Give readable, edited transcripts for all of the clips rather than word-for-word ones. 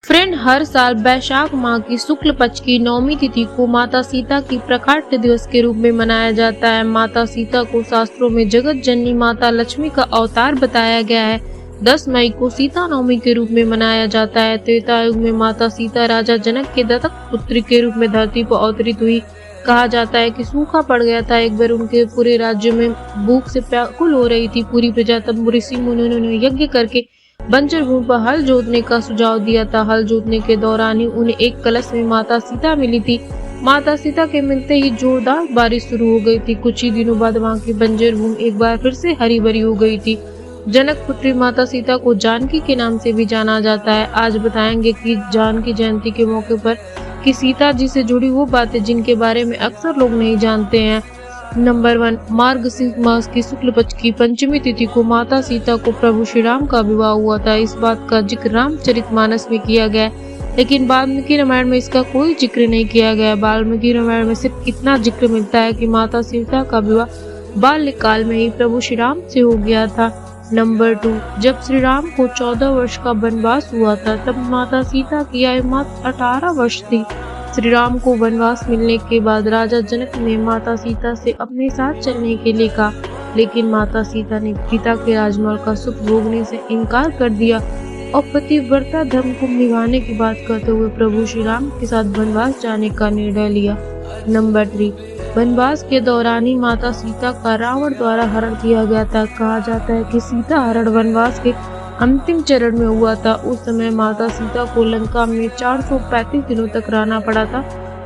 Friend, हर साल वैशाख माह की शुक्ल पक्ष की नौमी तिथि को माता सीता की प्रकाट्य दिवस के रूप में मनाया जाता है। माता सीता को शास्त्रों में जगत जननी माता लक्ष्मी का अवतार बताया गया है। 10 मई को सीता नवमी के रूप में मनाया जाता है। त्रेता युग में माता सीता राजा जनक के दत्तक पुत्री के रूप में धरती पर अवतरित हुई। कहा जाता है कि सूखा पड़ गया था एक बार, उनके पूरे राज्य में भूख से व्याकुल हो रही थी पूरी प्रजा। तब ऋषि मुनियों ने यज्ञ करके बंजर भूमि पर हल जोतने का सुझाव दिया था। हल जोतने के दौरान ही उन्हें एक कलश में माता सीता मिली थी। माता सीता के मिलते ही जोरदार बारिश शुरू हो गई थी। कुछ ही दिनों बाद वहां की बंजर भूमि एक बार फिर से हरी भरी हो गई थी। जनक पुत्री माता सीता को जानकी के नाम से भी जाना जाता है। आज बताएंगे कि जानकी जयंती के मौके पर कि सीता जी से जुड़ी वो बातें जिनके बारे में अक्सर लोग नहीं जानते हैं। नंबर 1, मार्गशीर्ष मास की शुक्ल पक्ष की पंचमी तिथि को माता सीता को प्रभु श्री राम का विवाह हुआ था। इस बात का जिक्र रामचरितमानस में किया गया, लेकिन वाल्मीकि रामायण में इसका कोई जिक्र नहीं किया गया। वाल्मीकि रामायण में सिर्फ इतना जिक्र मिलता है कि माता सीता का विवाह बाल्यकाल में ही प्रभु श्री राम से हो गया था। नंबर 2, जब श्री राम को 14 वर्ष का वनवास हुआ था, तब माता सीता की आयु मात्र 18 वर्ष थी। श्री राम को वनवास मिलने के बाद राजा जनक ने माता सीता से अपने साथ चलने के लिए कहा, लेकिन माता सीता ने पिता के राजमहल का सुख भोगने से इनकार कर दिया और पतिव्रता धर्म को निभाने की बात करते हुए प्रभु श्री राम के साथ वनवास जाने का निर्णय लिया। नंबर 3, वनवास के दौरान ही माता सीता का रावण द्वारा हरण किया गया था। कहा जाता है कि सीता हरण वनवास के अंतिम चरण में हुआ था। उस समय माता सीता को लंका में 435 दिनों तक रहना पड़ा था।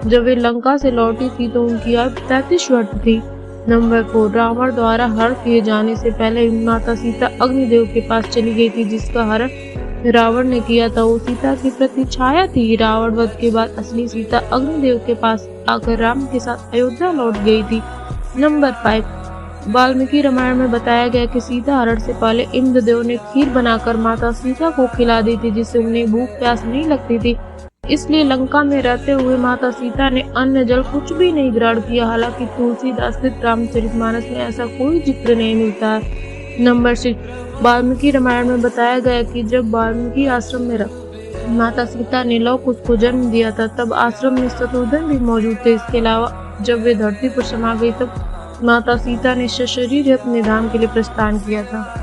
जब वे लंका से लौटी थी तो उनकी आयु 33 वर्ष थी। नंबर 4, रावण द्वारा हरण किए जाने से पहले माता सीता अग्निदेव के पास चली गई थी, जिसका हरण रावण ने किया था। वो सीता की प्रतिछाया थी। रावण वध के बाद असली सीता अग्निदेव के पास आकर राम के साथ अयोध्या लौट गई थी। नंबर 5, वाल्मीकि रामायण में बताया गया कि सीता हरण से पहले इंद्रदेव ने खीर बनाकर माता सीता को खिला दी थी, जिससे उन्हें भूख प्यास नहीं लगती थी। इसलिए लंका में रहते हुए माता सीता ने अन्न जल कुछ भी नहीं ग्रहण किया। हालांकि तुलसीदास कृत रामचरितमानस में ऐसा कोई जिक्र नहीं मिलता है। नंबर 6, वाल्मीकि रामायण में बताया गया कि जब वाल्मीकि आश्रम में माता सीता ने लव कुश को जन्म दिया था, तब आश्रम में शत्रुघ्न भी मौजूद थे। इसके अलावा जब वे धरती पर समा गई, तब माता सीता ने सशरीर अपने धाम के लिए प्रस्थान किया था।